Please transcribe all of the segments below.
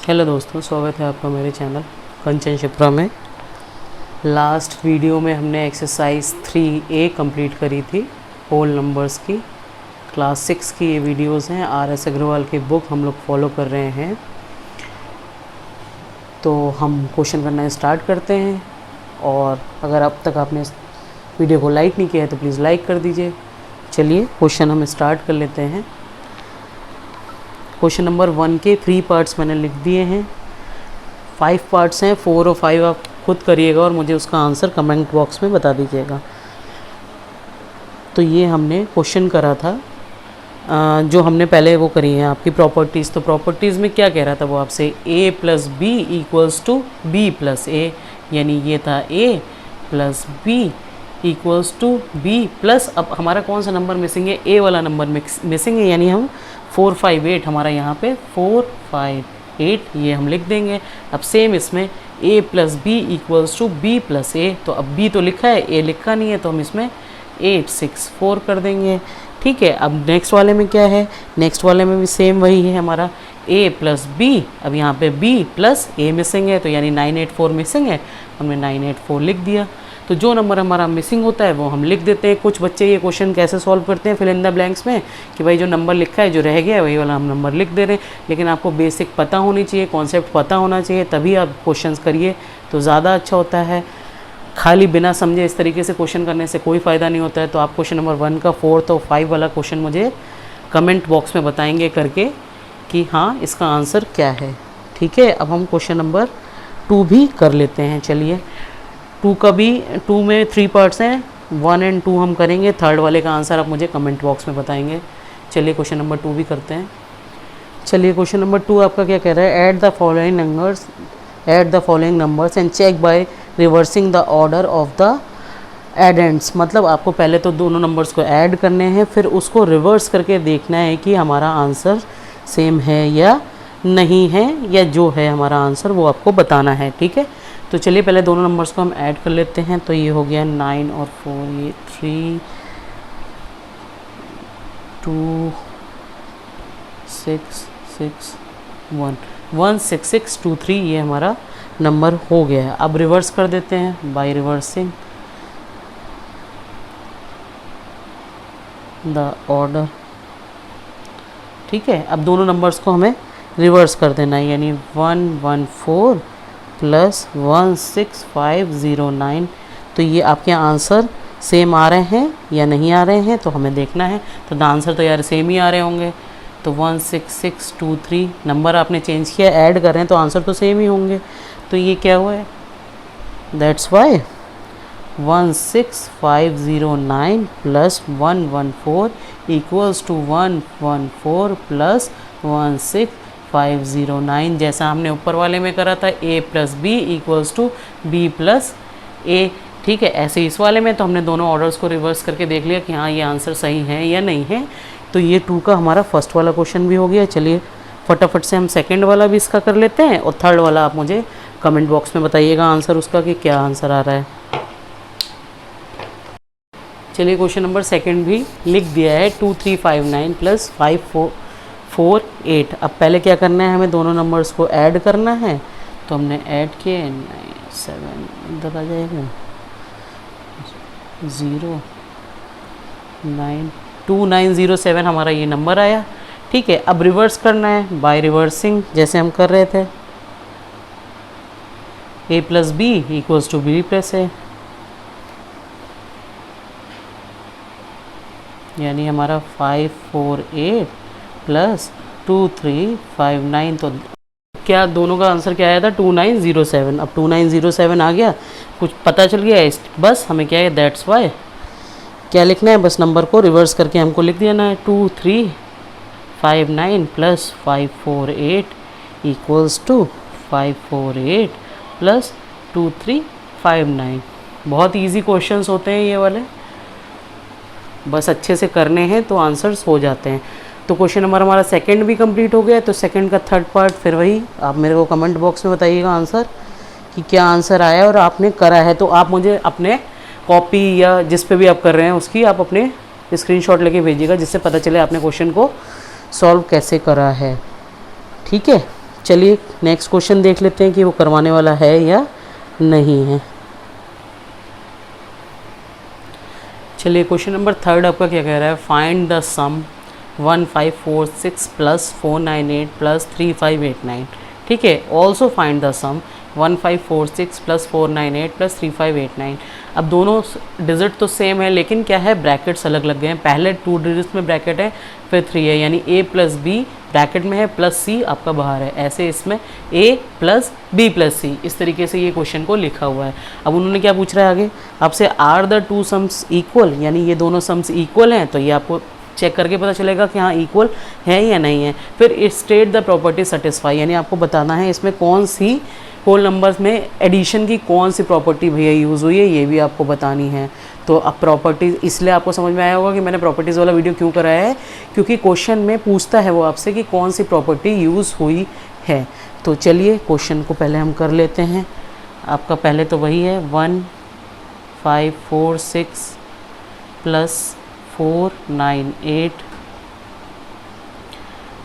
Hello दोस्तों, स्वागत है आपका मेरे चैनल कंचन शिप्रा में। लास्ट वीडियो में हमने एक्सरसाइज 3A कंप्लीट करी थी, होल नंबर्स की। क्लास 6 की ये वीडियोस हैं, RS अग्रवाल की बुक हम लोग फॉलो कर रहे हैं। तो हम क्वेश्चन करना स्टार्ट करते हैं, और अगर अब तक आपने इस वीडियो को लाइक नहीं किया है तो प्लीज़ लाइक कर दीजिए। चलिए क्वेश्चन हम स्टार्ट कर लेते हैं। क्वेश्चन नंबर 1 के 3 पार्ट्स मैंने लिख दिए हैं। 5 पार्ट्स हैं, 4 और 5 आप खुद करिएगा और मुझे उसका आंसर कमेंट बॉक्स में बता दीजिएगा। तो ये हमने क्वेश्चन करा था, जो हमने पहले वो करी है आपकी प्रॉपर्टीज़। तो प्रॉपर्टीज़ में क्या कह रहा था वो आपसे, a + b = b + a, यानी ये था a + b = b+। अब हमारा कौन सा नंबर मिसिंग है, a वाला नंबर मिसिंग है, यानी हम 4 5 8 हमारा यहाँ पे 4 5 8 ये हम लिख देंगे। अब सेम इसमें a + b = b + a, तो अब b तो लिखा है, a लिखा नहीं है, तो हम इसमें 8 6 4 कर देंगे। ठीक है। अब नेक्स्ट वाले में क्या है, नेक्स्ट वाले में भी सेम वही है हमारा a + b। अब यहाँ पे b + a मिसिंग है, तो यानी 9 8 4 मिसिंग है, हमने 9 8 4 लिख दिया। तो जो नंबर हमारा मिसिंग होता है वो हम लिख देते हैं। कुछ बच्चे ये क्वेश्चन कैसे सॉल्व करते हैं फिल इन द ब्लैंक्स में, कि भाई जो नंबर लिखा है, जो रह गया है वही वाला हम नंबर लिख दे रहे हैं। लेकिन आपको बेसिक पता होनी चाहिए, कॉन्सेप्ट पता होना चाहिए, तभी आप क्वेश्चंस करिए तो ज़्यादा अच्छा होता है। खाली बिना समझे इस तरीके से क्वेश्चन करने से कोई फ़ायदा नहीं होता है। तो आप क्वेश्चन नंबर 1 का 4 और 5 वाला क्वेश्चन मुझे कमेंट बॉक्स में बताएंगे करके कि हाँ इसका आंसर क्या है। ठीक है। अब हम क्वेश्चन नंबर 2 भी कर लेते हैं। चलिए 2 का भी, 2 में 3 पार्ट्स हैं, 1 और 2 हम करेंगे। थर्ड वाले का आंसर आप मुझे कमेंट बॉक्स में बताएंगे। चलिए क्वेश्चन नंबर 2 भी करते हैं। चलिए क्वेश्चन नंबर 2 आपका क्या कह रहा है, add the following numbers and check by reversing the order of the addends. मतलब आपको पहले तो दोनों नंबर्स को ऐड करने हैं, फिर उसको रिवर्स करके देखना है कि हमारा आंसर सेम है या नहीं है, या जो है हमारा आंसर वो आपको बताना है। ठीक है। तो चलिए पहले दोनों नंबर्स को हम ऐड कर लेते हैं। तो ये हो गया 9 और 4, ये 3 2 6 6 1 1 6 6 2 3 ये हमारा नंबर हो गया है। अब रिवर्स कर देते हैं बाय रिवर्सिंग द ऑर्डर। ठीक है। अब दोनों नंबर्स को हमें रिवर्स कर देना है, यानी 1 1 4 + 1 6 5 0 9। तो ये आपके आंसर सेम आ रहे हैं या नहीं आ रहे हैं, तो हमें देखना है। तो आंसर तो यार सेम ही आ रहे होंगे। तो 1 6 6 2 3 नंबर आपने चेंज किया, ऐड कर रहे हैं, तो आंसर तो सेम ही होंगे। तो ये क्या हुआ है, दैट्स वाई 1 6 5 0 9 + 1 1 4 = 1 1 4 + 1 6 5 0 9, जैसा हमने ऊपर वाले में करा था a + b = b + a। ठीक है। ऐसे इस वाले में तो हमने दोनों ऑर्डर्स को रिवर्स करके देख लिया कि हाँ ये आंसर सही है या नहीं है। तो ये 2 का हमारा फर्स्ट वाला क्वेश्चन भी हो गया। चलिए फटाफट से हम सेकंड वाला भी इसका कर लेते हैं, और थर्ड वाला आप मुझे कमेंट बॉक्स में बताइएगा आंसर उसका कि क्या आंसर आ रहा है। चलिए क्वेश्चन नंबर सेकंड भी लिख दिया है, 2 3 5 9 + 5 4 8। अब पहले क्या करना है, हमें दोनों नंबर्स को ऐड करना है। तो हमने ऐड किए, 7 इधर आ जाएगा, 0 9 2 9 0 7 हमारा ये नंबर आया। ठीक है। अब रिवर्स करना है बाय रिवर्सिंग, जैसे हम कर रहे थे a + b = b + a, यानी हमारा 5 4 8 + 2 3 5 9। तो क्या दोनों का आंसर क्या आया था, 2 9 0 7। अब 2 9 0 7 आ गया, कुछ पता चल गया है। बस हमें क्या है, दैट्स वाई क्या लिखना है, बस नंबर को रिवर्स करके हमको लिख देना है, 2 3 5 9 + 5 4 8 = 5 4 8 + 2 3 5 9। बहुत इजी क्वेश्चंस होते हैं ये वाले, बस अच्छे से करने हैं तो आंसर्स हो जाते हैं। तो क्वेश्चन नंबर हमारा सेकंड भी कंप्लीट हो गया। तो सेकंड का थर्ड पार्ट फिर वही आप मेरे को कमेंट बॉक्स में बताइएगा आंसर कि क्या आंसर आया और आपने करा है। तो आप मुझे अपने कॉपी या जिस पे भी आप कर रहे हैं उसकी आप अपने स्क्रीनशॉट लेके भेजिएगा, जिससे पता चले आपने क्वेश्चन को सॉल्व कैसे करा है। ठीक है। चलिए नेक्स्ट क्वेश्चन देख लेते हैं कि वो करवाने वाला है या नहीं है। चलिए क्वेश्चन नंबर 3 आपका क्या कह रहा है, find the sum 1546 plus 498 plus 3589। ठीक है, also find the sum 1546 plus 498 plus 3589। अब दोनों डिजिट तो सेम है, लेकिन क्या है, ब्रैकेट्स अलग लग गए हैं। पहले 2 डिजिट्स में ब्रैकेट है, फिर 3 है, यानी a प्लस बी ब्रैकेट में है प्लस c आपका बाहर है। ऐसे इसमें a प्लस बी प्लस सी, इस तरीके से ये क्वेश्चन को लिखा हुआ है। अब उन्होंने क्या पूछ रहा है आगे आपसे, आर द 2 सम्स इक्वल, यानी ये दोनों सम्स इक्वल हैं, तो ये आपको चेक करके पता चलेगा कि हाँ इक्वल है या नहीं है। फिर स्टेट द प्रॉपर्टी सेटिस्फाई, यानी आपको बताना है इसमें कौन सी होल नंबर्स में एडिशन की कौन सी प्रॉपर्टी भैया यूज़ हुई है, ये भी आपको बतानी है। तो अब प्रॉपर्टीज़, इसलिए आपको समझ में आया होगा कि मैंने प्रॉपर्टीज़ वाला वीडियो क्यों कराया है, क्योंकि क्वेश्चन में पूछता है वो आपसे कि कौन सी प्रॉपर्टी यूज़ हुई है। तो चलिए क्वेश्चन को पहले हम कर लेते हैं। आपका पहले तो वही है 1546 प्लस 498,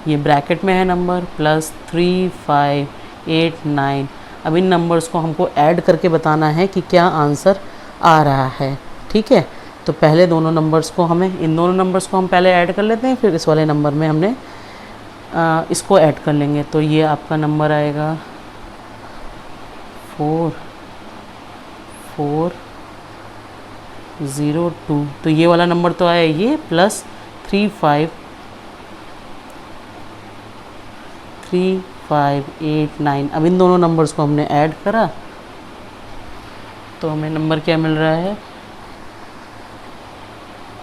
ये ब्रैकेट में है नंबर, प्लस 3589। अब इन नंबर्स को हमको ऐड करके बताना है कि क्या आंसर आ रहा है। ठीक है, तो पहले दोनों नंबर्स को इन दोनों नंबर्स को हम पहले ऐड कर लेते हैं, फिर इस वाले नंबर में हमने इसको ऐड कर लेंगे। तो ये आपका नंबर आएगा 4402। तो ये वाला नंबर तो आया ये, प्लस 3589। अब इन दोनों नंबर्स को हमने ऐड करा तो हमें नंबर क्या मिल रहा है,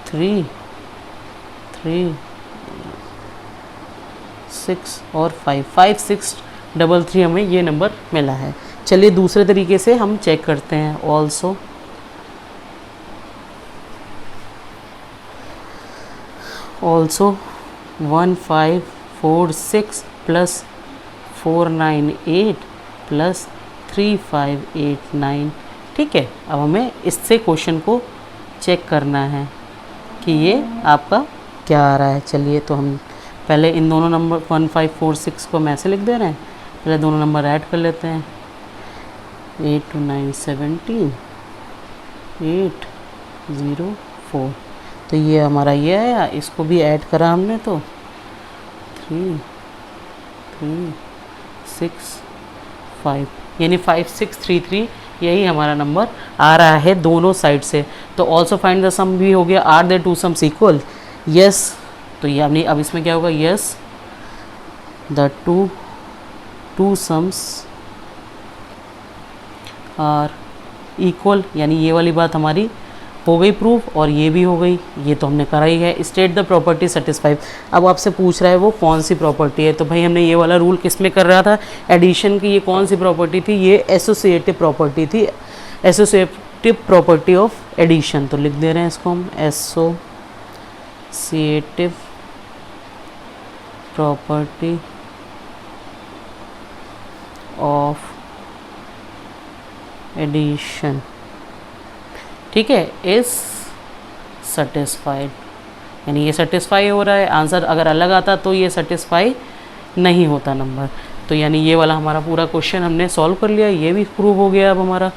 336 और 5633 हमें ये नंबर मिला है। चलिए दूसरे तरीके से हम चेक करते हैं। Also also 1546 plus 498 plus 3589। ठीक है, अब हमें इससे क्वेश्चन को चेक करना है कि ये आपका क्या आ रहा है। चलिए तो हम पहले इन दोनों नंबर 1546 को हम ऐसे लिख दे रहे हैं, पहले दोनों नंबर ऐड कर लेते हैं। 8 2 9 17 804। तो ये हमारा ये आया, इसको भी ऐड करा हमने तो 3365, यानी 5633, यही हमारा नंबर आ रहा है दोनों साइड से। तो ऑल्सो फाइंड द सम भी हो गया, are the 2 sums equal, yes. तो ये हमने अब इसमें क्या होगा, yes the 2 sums are equal, यानी ये वाली बात हमारी हो गई प्रूफ, और ये भी हो गई, ये तो हमने करा ही है। स्टेट द प्रॉपर्टी सेटिस्फाइड, अब आपसे पूछ रहा है वो कौन सी प्रॉपर्टी है। तो भाई हमने ये वाला रूल किस में कर रहा था, एडिशन की। ये कौन सी प्रॉपर्टी थी, ये एसोसिएटिव प्रॉपर्टी थी, एसोसिएटिव प्रॉपर्टी ऑफ एडिशन। तो लिख दे रहे हैं इसको हम, एसोसिएटिव प्रॉपर्टी ऑफ एडिशन। ठीक है, इज सेटिस्फाइड, यानी ये सेटिस्फाई हो रहा है। आंसर अगर अलग आता तो ये सेटिस्फाई नहीं होता नंबर। तो यानी ये वाला हमारा पूरा क्वेश्चन हमने सॉल्व कर लिया, ये भी प्रूव हो गया अब हमारा।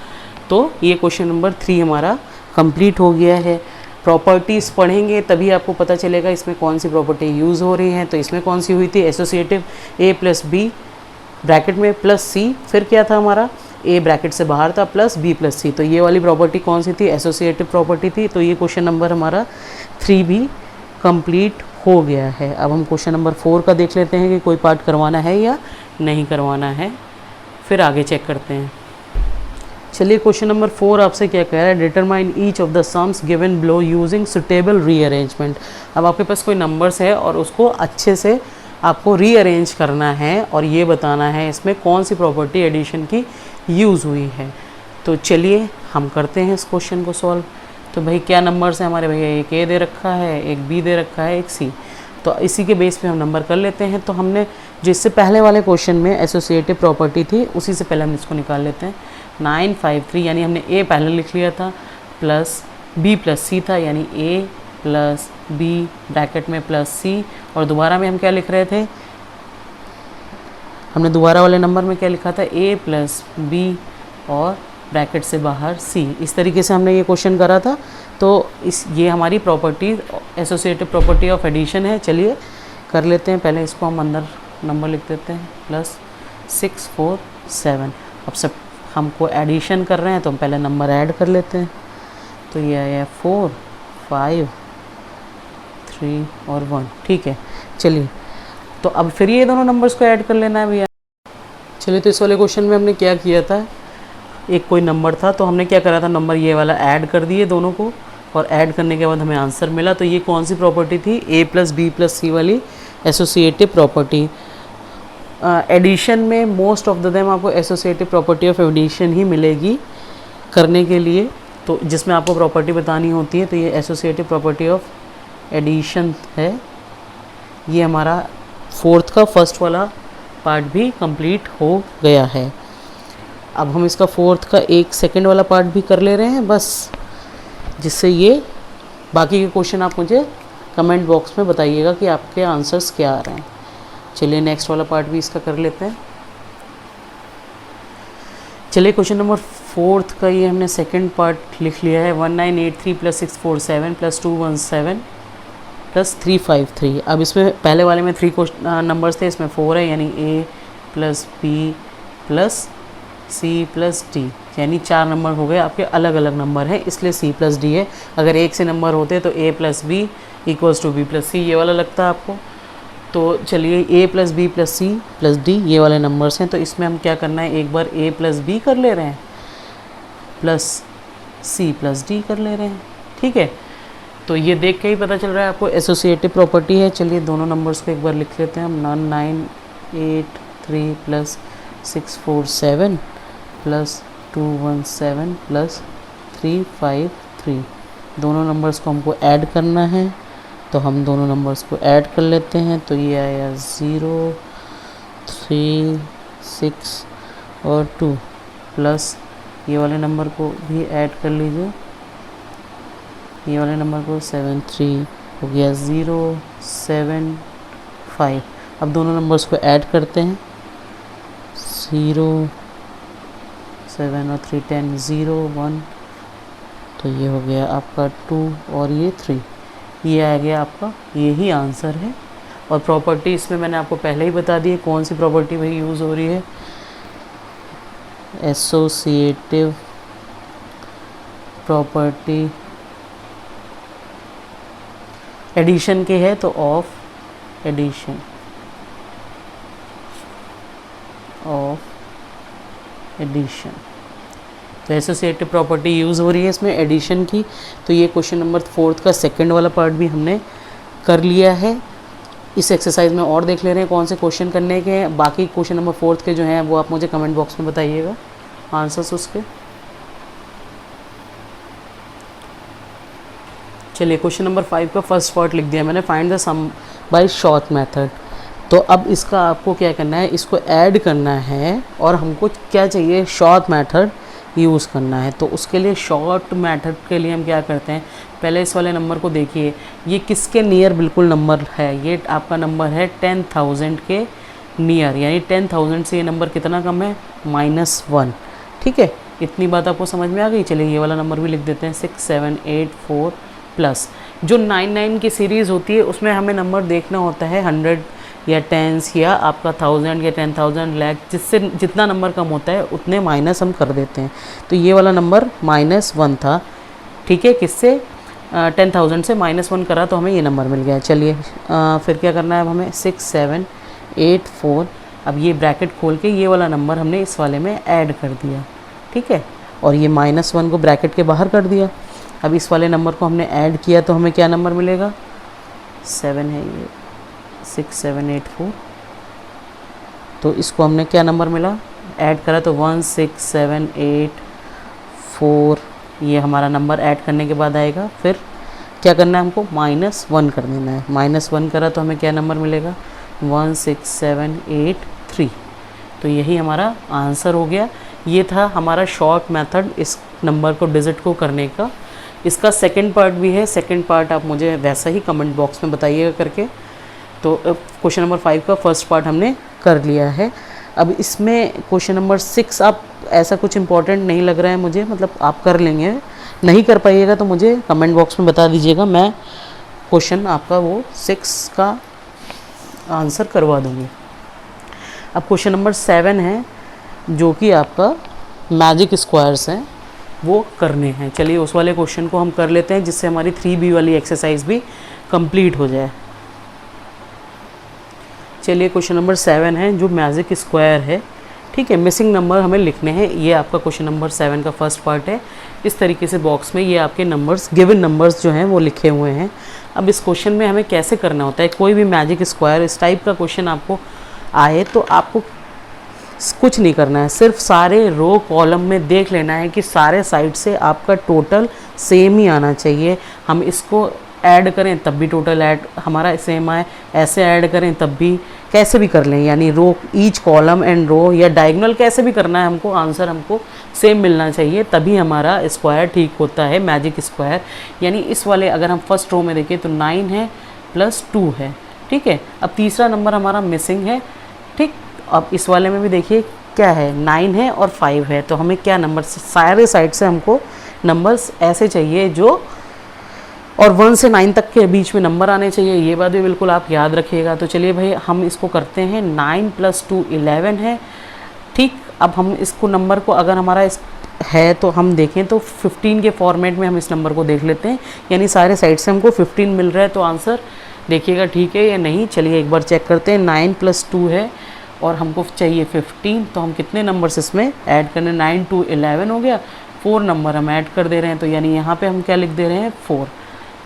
तो ये क्वेश्चन नंबर 3 हमारा कंप्लीट हो गया है। प्रॉपर्टीज़ पढ़ेंगे तभी आपको पता चलेगा इसमें कौन सी प्रॉपर्टी यूज़ हो रही हैं। तो इसमें कौन सी हुई थी, एसोसिएटिव, ए प्लस बी ब्रैकेट में प्लस सी, फिर क्या था हमारा, ए ब्रैकेट से बाहर था प्लस बी प्लस सी। तो ये वाली प्रॉपर्टी कौन सी थी, एसोसिएटिव प्रॉपर्टी थी। तो ये क्वेश्चन नंबर हमारा 3 भी कंप्लीट हो गया है। अब हम क्वेश्चन नंबर 4 का देख लेते हैं कि कोई पार्ट करवाना है या नहीं करवाना है, फिर आगे चेक करते हैं। चलिए क्वेश्चन नंबर 4 आपसे क्या कह रहा है, determine each of the sums given below using suitable rearrangement. अब आपके पास कोई नंबर्स है और उसको अच्छे से आपको रीअरेंज करना है और ये बताना है इसमें कौन सी प्रॉपर्टी एडिशन की यूज़ हुई है। तो चलिए हम करते हैं इस क्वेश्चन को सॉल्व। तो भाई क्या नंबर्स हैं हमारे भैया, एक ए दे रखा है, एक बी दे रखा है, एक सी। तो इसी के बेस पे हम नंबर कर लेते हैं। तो हमने जिससे पहले वाले क्वेश्चन में एसोसिएटिव प्रॉपर्टी थी उसी से पहले हम इसको निकाल लेते हैं। 953 यानी हमने ए पहले लिख लिया था, प्लस बी प्लस सी था, यानी ए प्लस बी ब्रैकेट में प्लस सी, और दोबारा में हम क्या लिख रहे थे, हमने दोबारा वाले नंबर में क्या लिखा था, a प्लस बी और ब्रैकेट से बाहर c। इस तरीके से हमने ये क्वेश्चन करा था। तो ये हमारी property, associative property of addition है। चलिए कर लेते हैं। पहले इसको हम अंदर नंबर लिख देते हैं, प्लस 6 4 7। अब सब हमको एडिशन कर रहे हैं तो हम पहले नंबर ऐड कर लेते हैं। तो ये आया 4 5 3 और 1। ठीक है, चलिए तो अब फिर ये दोनों नंबर्स को ऐड कर लेना है भैया। चलिए, तो इस वाले क्वेश्चन में हमने क्या किया था, एक कोई नंबर था तो हमने क्या करा था, नंबर ये वाला ऐड कर दिए दोनों को, और ऐड करने के बाद हमें आंसर मिला। तो ये कौन सी प्रॉपर्टी थी, a प्लस बी प्लस सी वाली एसोसिएटिव प्रॉपर्टी। एडिशन में मोस्ट ऑफ द देम आपको एसोसिएटिव प्रॉपर्टी ऑफ एडिशन ही मिलेगी करने के लिए, तो जिसमें आपको प्रॉपर्टी बतानी होती है। तो ये एसोसिएटिव प्रॉपर्टी ऑफ एडिशन है। ये हमारा फोर्थ का फर्स्ट वाला पार्ट भी कंप्लीट हो गया है। अब हम इसका फोर्थ का एक सेकंड वाला पार्ट भी कर ले रहे हैं बस, जिससे ये बाकी के क्वेश्चन आप मुझे कमेंट बॉक्स में बताइएगा कि आपके आंसर्स क्या आ रहे हैं। चलिए नेक्स्ट वाला पार्ट भी इसका कर लेते हैं। चलिए क्वेश्चन नंबर फोर्थ का ये हमने सेकंड पार्ट लिख लिया है। 1983 प्लस 647 प्लस 217 प्लस 353। अब इसमें पहले वाले में 3 नंबर्स थे, इसमें 4 है, यानी a plus B plus C plus D, यानी 4 नंबर हो गए आपके अलग अलग नंबर हैं, इसलिए सी प्लस डी है। अगर एक से नंबर होते तो a plus B equals to B plus C, ये वाला लगता है आपको। तो चलिए a plus B plus C plus D ये वाले नंबर्स हैं। तो इसमें हम क्या करना है, एक बार a प्लस बी कर ले रहे हैं प्लस सी प्लस डी कर ले रहे हैं। ठीक है, तो ये देख के ही पता चल रहा है आपको एसोसिएटिव प्रॉपर्टी है। चलिए दोनों नंबर्स को एक बार लिख लेते हैं हम। 983 प्लस 647 प्लस 217 प्लस 353। दोनों नंबर्स को हमको ऐड करना है, तो हम दोनों नंबर्स को ऐड कर लेते हैं। तो ये आया 0 3 6 और 2 प्लस ये वाले नंबर को भी ऐड कर लीजिए, ये वाले नंबर को 7 3 हो गया 0 7 5। अब दोनों नंबर्स को ऐड करते हैं, 0 7 और 3 10 0 1। तो ये हो गया आपका 2 और ये 3, ये आ गया आपका, यही आंसर है। और प्रॉपर्टी इसमें मैंने आपको पहले ही बता दी है कौन सी प्रॉपर्टी वही यूज़ हो रही है, एसोसिएटिव प्रॉपर्टी एडिशन के है, तो ऑफ एडिशन तो एसोसिएटिव प्रॉपर्टी यूज़ हो रही है इसमें एडिशन की। तो ये क्वेश्चन नंबर फोर्थ का सेकंड वाला पार्ट भी हमने कर लिया है। इस एक्सरसाइज में और देख ले रहे हैं कौन से क्वेश्चन करने के हैं। बाकी क्वेश्चन नंबर फोर्थ के जो हैं वो आप मुझे कमेंट बॉक्स में बताइएगा आंसर्स उसके। चलिए क्वेश्चन नंबर 5 का फर्स्ट पार्ट लिख दिया मैंने, find the sum by short method. तो अब इसका आपको क्या करना है, इसको ऐड करना है और हमको क्या चाहिए, शॉर्ट मेथड यूज़ करना है। तो उसके लिए शॉर्ट मेथड के लिए हम क्या करते हैं, पहले इस वाले नंबर को देखिए, ये किसके नियर बिल्कुल नंबर है, ये आपका नंबर है 10,000 के नियर, यानी 10,000 से ये नंबर कितना कम है, -1। ठीक है, इतनी बात आपको समझ में आ गई। चलिए ये वाला नंबर भी लिख देते हैं 6784 प्लस जो 99 की सीरीज़ होती है उसमें हमें नंबर देखना होता है 100 या टेंस या आपका 1000 या 10,000 लाख, जिससे जितना नंबर कम होता है उतने माइनस हम कर देते हैं। तो ये वाला नंबर -1 था। ठीक है, किससे 10,000 से -1 करा तो हमें ये नंबर मिल गया। चलिए फिर क्या करना है, अब हमें 6784, अब ये ब्रैकेट खोल के ये वाला नंबर हमने इस वाले में ऐड कर दिया। ठीक है, और ये -1 को ब्रैकेट के बाहर कर दिया। अब इस वाले नंबर को हमने ऐड किया तो हमें क्या नंबर मिलेगा, 7 है ये 6784। तो इसको हमने क्या नंबर मिला, ऐड करा तो 16784 ये हमारा नंबर ऐड करने के बाद आएगा। फिर क्या करना है, हमको -1 कर देना है। -1 करा तो हमें क्या नंबर मिलेगा, 16783। तो यही हमारा आंसर हो गया। ये था हमारा शॉर्ट मेथड इस नंबर को डिजिट को करने का। इसका सेकंड पार्ट भी है, सेकंड पार्ट आप मुझे वैसा ही कमेंट बॉक्स में बताइएगा करके। तो क्वेश्चन नंबर 5 का फर्स्ट पार्ट हमने कर लिया है। अब इसमें क्वेश्चन नंबर 6 आप ऐसा कुछ इम्पोर्टेंट नहीं लग रहा है मुझे, मतलब आप कर लेंगे, नहीं कर पाइएगा तो मुझे कमेंट बॉक्स में बता दीजिएगा, मैं क्वेश्चन आपका वो 6 का आंसर करवा दूँगी। अब क्वेश्चन नंबर 7 है जो कि आपका मैजिक स्क्वायर्स हैं, वो करने हैं। चलिए उस वाले क्वेश्चन को हम कर लेते हैं जिससे हमारी 3B वाली एक्सरसाइज भी कंप्लीट हो जाए। चलिए क्वेश्चन नंबर 7 है जो मैजिक स्क्वायर है, ठीक है, मिसिंग नंबर हमें लिखने हैं। ये आपका क्वेश्चन नंबर 7 का फर्स्ट पार्ट है। इस तरीके से बॉक्स में ये आपके नंबर्स, गिवन नंबर्स जो हैं वो लिखे हुए हैं। अब इस क्वेश्चन में हमें कैसे करना होता है, कोई भी मैजिक स्क्वायर इस टाइप का क्वेश्चन आपको आए तो आपको कुछ नहीं करना है, सिर्फ सारे रो कॉलम में देख लेना है कि सारे साइड से आपका टोटल सेम ही आना चाहिए। हम इसको ऐड करें तब भी टोटल ऐड हमारा सेम आए, ऐसे ऐड करें तब भी, कैसे भी कर लें, यानी रो ईच कॉलम एंड रो या डायगोनल कैसे भी करना है हमको, आंसर हमको सेम मिलना चाहिए, तभी हमारा स्क्वायर ठीक होता है, मैजिक स्क्वायर। यानी इस वाले अगर हम फर्स्ट रो में देखें तो 9 है प्लस 2 है, ठीक है। अब तीसरा नंबर हमारा मिसिंग है, ठीक। अब इस वाले में भी देखिए क्या है, 9 है और 5 है, तो हमें क्या नंबर, सारे साइड से हमको नंबर्स ऐसे चाहिए जो, और 1 से 9 तक के बीच में नंबर आने चाहिए, ये बात भी बिल्कुल आप याद रखिएगा। तो चलिए भाई हम इसको करते हैं, 9 + 2 11 है, ठीक। अब हम इसको नंबर को अगर हमारा है तो हम देखें तो 15 के फॉर्मेट में हम इस नंबर को देख लेते हैं, यानी सारे साइड से हमको 15 मिल रहा है, तो आंसर देखिएगा ठीक है या नहीं। चलिए एक बार चेक करते हैं, 9 + 2 है और हमको चाहिए 15, तो हम कितने नंबर्स इसमें ऐड करने, 9 2 11 हो गया, 4 नंबर हम ऐड कर दे रहे हैं, तो यानी यहाँ पे हम क्या लिख दे रहे हैं, 4,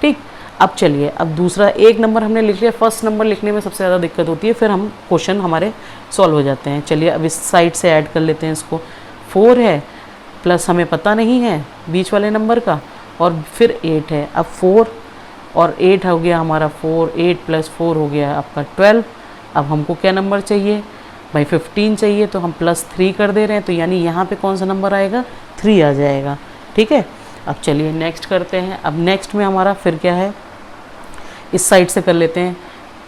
ठीक। अब चलिए, अब दूसरा एक नंबर हमने लिख लिया, फर्स्ट नंबर लिखने में सबसे ज़्यादा दिक्कत होती है, फिर हम क्वेश्चन हमारे सॉल्व हो जाते हैं। चलिए अब इस साइड से ऐड कर लेते हैं इसको, 4 है प्लस हमें पता नहीं है बीच वाले नंबर का, और फिर 8 है। अब 4 और 8 हो गया हमारा 4, 8 + 4 हो गया आपका 12। अब हमको क्या नंबर चाहिए भाई, 15 चाहिए, तो हम +3 कर दे रहे हैं, तो यानी यहाँ पे कौन सा नंबर आएगा, 3 आ जाएगा, ठीक है। अब चलिए नेक्स्ट करते हैं। अब नेक्स्ट में हमारा फिर क्या है, इस साइड से कर लेते हैं,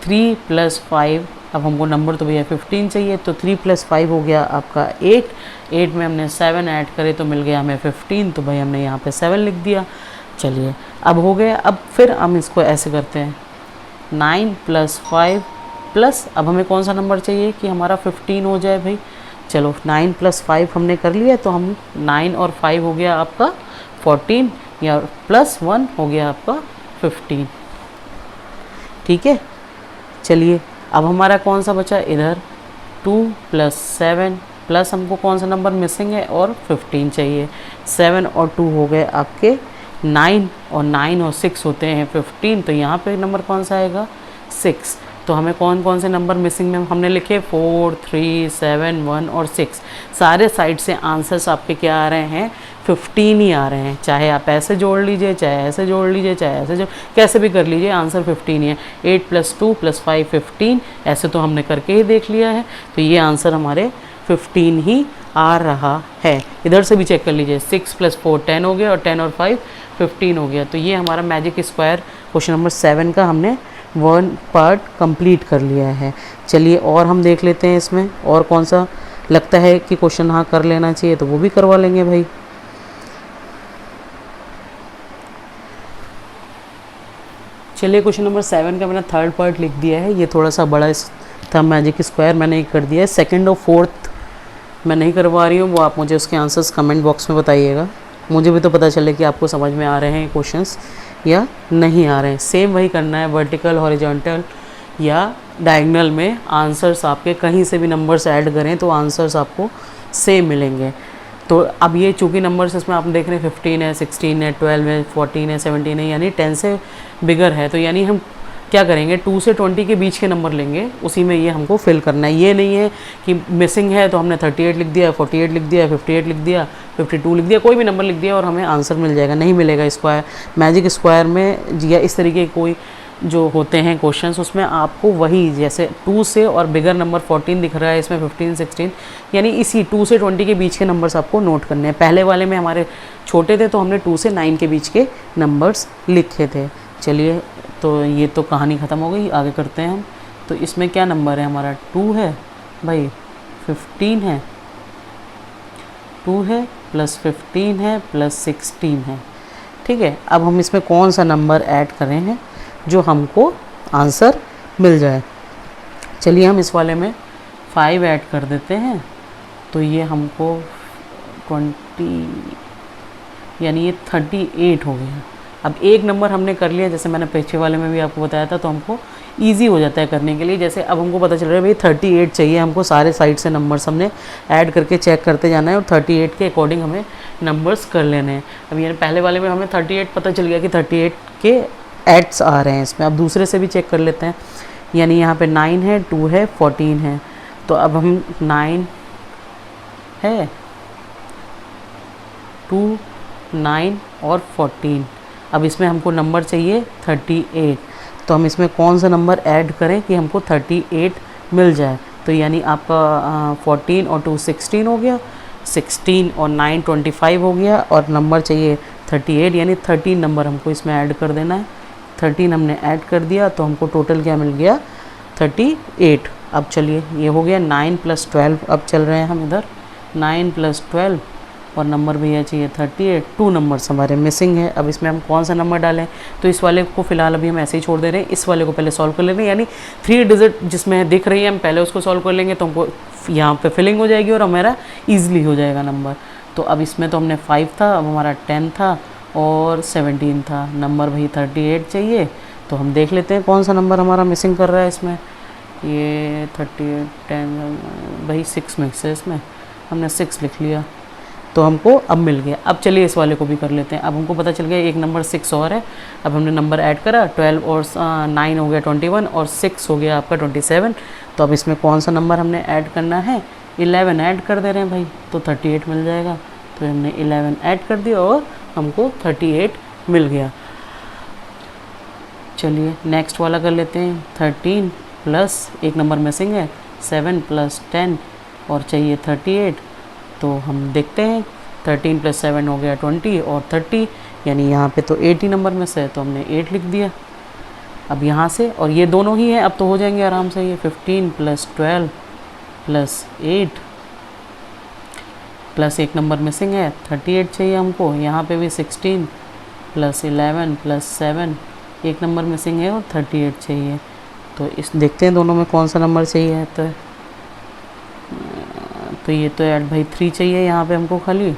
3 + 5, अब हमको नंबर तो भैया 15 चाहिए, तो 3 + 5 हो गया आपका 8, 8 में हमने 7 ऐड करे तो मिल गया हमें 15, तो भाई हमने यहाँ पे 7 लिख दिया। चलिए अब हो गया। अब फिर हम इसको ऐसे करते हैं, 9 + 5 प्लस, अब हमें कौन सा नंबर चाहिए कि हमारा 15 हो जाए भाई। चलो 9 + 5 हमने कर लिया, तो हम 9 और 5 हो गया आपका 14, या +1 हो गया आपका 15, ठीक है। चलिए अब हमारा कौन सा बचा इधर, 2 + 7 प्लस हमको कौन सा नंबर मिसिंग है और 15 चाहिए, 7 और 2 हो गए आपके 9, और 9 और 6 होते हैं 15, तो यहाँ पे नंबर कौन सा आएगा, 6। तो हमें कौन कौन से नंबर मिसिंग में हमने लिखे, 4 3 7 1 और 6। सारे साइड से आंसर्स आपके क्या आ रहे हैं, 15 ही आ रहे हैं, चाहे आप ऐसे जोड़ लीजिए, चाहे ऐसे जोड़ लीजिए, चाहे ऐसे कैसे भी कर लीजिए, आंसर 15 ही है। 8 + 2 + 5 15, ऐसे तो हमने करके ही देख लिया है, तो ये आंसर हमारे 15 ही आ रहा है। इधर से भी चेक कर लीजिए, 6 + 4 10 हो गया, और 10 और 5 15 हो गया। तो ये हमारा मैजिक स्क्वायर क्वेश्चन नंबर 7 का हमने 1 पार्ट कंप्लीट कर लिया है। चलिए और हम देख लेते हैं इसमें और कौन सा लगता है कि क्वेश्चन हाँ कर लेना चाहिए, तो वो भी करवा लेंगे भाई। चलिए क्वेश्चन नंबर 7 का मैंने 3rd पार्ट लिख दिया है, ये थोड़ा सा बड़ा था मैजिक स्क्वायर, मैंने कर दिया है। 2nd और 4th मैं नहीं करवा रही हूँ, वो आप मुझे उसके आंसर्स कमेंट बॉक्स में बताइएगा, मुझे भी तो पता चले कि आपको समझ में आ रहे हैं क्वेश्चंस या नहीं आ रहे हैं। सेम वही करना है, वर्टिकल, हॉरिजॉन्टल या डायगोनल में आंसर्स आपके कहीं से भी नंबर्स ऐड करें तो आंसर्स आपको सेम मिलेंगे। तो अब ये चूँकि नंबर्स इसमें आप देख रहे हैं 15 है, 16 है, 12 है, 14 है, 17 है, यानी 10 से बिगर है, तो यानी हम क्या करेंगे, 2 से 20 के बीच के नंबर लेंगे, उसी में ये हमको फिल करना है। ये नहीं है कि मिसिंग है तो हमने 38 लिख दिया, 48 लिख दिया, 58 लिख दिया, 52 लिख दिया, कोई भी नंबर लिख दिया और हमें आंसर मिल जाएगा, नहीं मिलेगा। स्क्वायर मैजिक स्क्वायर में या इस तरीके कोई जो होते हैं क्वेश्चंस, उसमें आपको वही जैसे 2 से और बिगर नंबर 14 दिख रहा है इसमें, 15 16, यानी इसी 2 से 20 के बीच के नंबर्स आपको नोट करने हैं। पहले वाले में हमारे छोटे थे तो हमने 2 से 9 के बीच के नंबर्स लिखे थे। चलिए तो ये तो कहानी ख़त्म हो गई, आगे करते हैं हम। तो इसमें क्या नंबर है हमारा, 2 है भाई, 15 है, 2 है, प्लस 15 है, प्लस 16 है। ठीक है, अब हम इसमें कौन सा नंबर ऐड करें हैं जो हमको आंसर मिल जाए। चलिए हम इस वाले में 5 ऐड कर देते हैं, तो ये हमको 20 यानी ये 38 हो गया। अब एक नंबर हमने कर लिया, जैसे मैंने पीछे वाले में भी आपको बताया था, तो हमको ईजी हो जाता है करने के लिए। जैसे अब हमको पता चल रहा है भाई 38 चाहिए, हमको सारे साइड से नंबर्स हमने ऐड करके चेक करते जाना है और 38 के अकॉर्डिंग हमें नंबर्स कर लेने हैं। अब ये पहले वाले में हमें 38 पता चल गया कि 38 के एड्स आ रहे हैं इसमें। अब दूसरे से भी चेक कर लेते हैं, यानी यहाँ पे 9 है, 2 है, 14 है। तो अब हम 9 है, 2, 9 और 14। अब इसमें हमको नंबर चाहिए 38, तो हम इसमें कौन सा नंबर ऐड करें कि हमको 38 मिल जाए। तो यानी आपका 14 और 2 16 हो गया, 16 और 9 25 हो गया, और नंबर चाहिए 38, यानी 13 नंबर हमको इसमें ऐड कर देना है। 13 हमने ऐड कर दिया, तो हमको टोटल क्या मिल गया 38। अब चलिए ये हो गया 9 + 12। अब चल रहे हैं हम इधर 9 + 12, और नंबर भैया चाहिए 38। 2 नंबर्स हमारे मिसिंग है। अब इसमें हम कौन सा नंबर डालें, तो इस वाले को फ़िलहाल अभी हम ऐसे ही छोड़ दे रहे हैं। इस वाले को पहले सॉल्व कर ले रहे हैं, यानी 3 डिजिट जिसमें दिख रही है हम पहले उसको सॉल्व कर लेंगे, तो हमको यहाँ पे फिलिंग हो जाएगी और हमारा ईजिली हो जाएगा नंबर। तो अब इसमें तो हमने 5 था, अब हमारा 10 था और 17 था। नंबर भाई 38 चाहिए, तो हम देख लेते हैं कौन सा नंबर हमारा मिसिंग कर रहा है इसमें। ये 38 10 भाई 6 मिक्स है इसमें, हमने 6 लिख लिया, तो हमको अब मिल गया। अब चलिए इस वाले को भी कर लेते हैं। अब हमको पता चल गया एक नंबर 6 और है। अब हमने नंबर ऐड करा, 12 और 9 हो गया 21, और 6 हो गया आपका 27। तो अब इसमें कौन सा नंबर हमने ऐड करना है, 11 ऐड कर दे रहे हैं भाई, तो 38 मिल जाएगा। तो हमने 11 ऐड कर दिया और हमको 38 मिल गया। चलिए नेक्स्ट वाला कर लेते हैं। 13 प्लस एक नंबर मिसिंग है, 7 + 10 और चाहिए 38। तो हम देखते हैं 13 + 7 हो गया 20 और 30, यानी यहाँ पे तो 80 नंबर में से है, तो हमने 8 लिख दिया। अब यहाँ से, और ये दोनों ही हैं, अब तो हो जाएंगे आराम से। ये 15 + 12 + 8 प्लस एक नंबर मिसिंग है, 38 चाहिए हमको। यहाँ पे भी 16 + 11 + 7 एक नंबर मिसिंग है और 38 चाहिए। तो इस देखते हैं दोनों में कौन सा नंबर चाहिए। तो ये तो ऐड भाई 3 चाहिए यहाँ पे हमको खाली,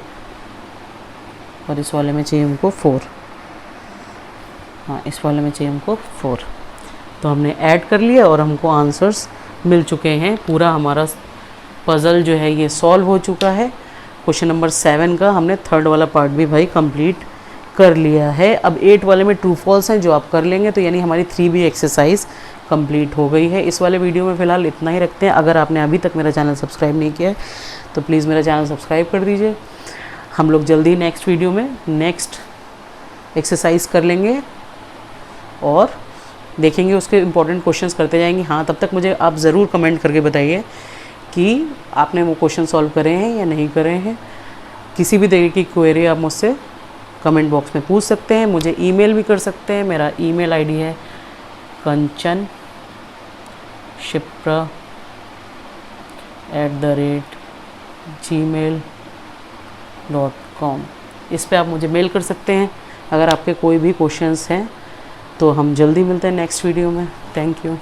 और इस वाले में चाहिए हमको 4। हाँ, इस वाले में चाहिए हमको 4। तो हमने ऐड कर लिया और हमको आंसर्स मिल चुके हैं। पूरा हमारा पज़ल जो है ये सॉल्व हो चुका है। क्वेश्चन नंबर 7 का हमने 3rd वाला पार्ट भी भाई कंप्लीट कर लिया है। अब 8 वाले में ट्रू फॉल्स हैं जो आप कर लेंगे, तो यानी हमारी 3B एक्सरसाइज कंप्लीट हो गई है। इस वाले वीडियो में फ़िलहाल इतना ही रखते हैं। अगर आपने अभी तक मेरा चैनल सब्सक्राइब नहीं किया है तो प्लीज़ मेरा चैनल सब्सक्राइब कर दीजिए। हम लोग जल्दी नेक्स्ट वीडियो में नेक्स्ट एक्सरसाइज कर लेंगे और देखेंगे, उसके इम्पोर्टेंट क्वेश्चंस करते जाएंगे। हाँ, तब तक मुझे आप ज़रूर कमेंट करके बताइए कि आपने वो क्वेश्चन सॉल्व करे हैं या नहीं करे हैं। किसी भी तरीके की क्वेरी आप मुझसे कमेंट बॉक्स में पूछ सकते हैं, मुझे ईमेल भी कर सकते हैं। मेरा ईमेल आईडी है kanchan@gmail.com। इस पे आप मुझे मेल कर सकते हैं अगर आपके कोई भी क्वेश्चंस हैं। तो हम जल्दी मिलते हैं नेक्स्ट वीडियो में। Thank you.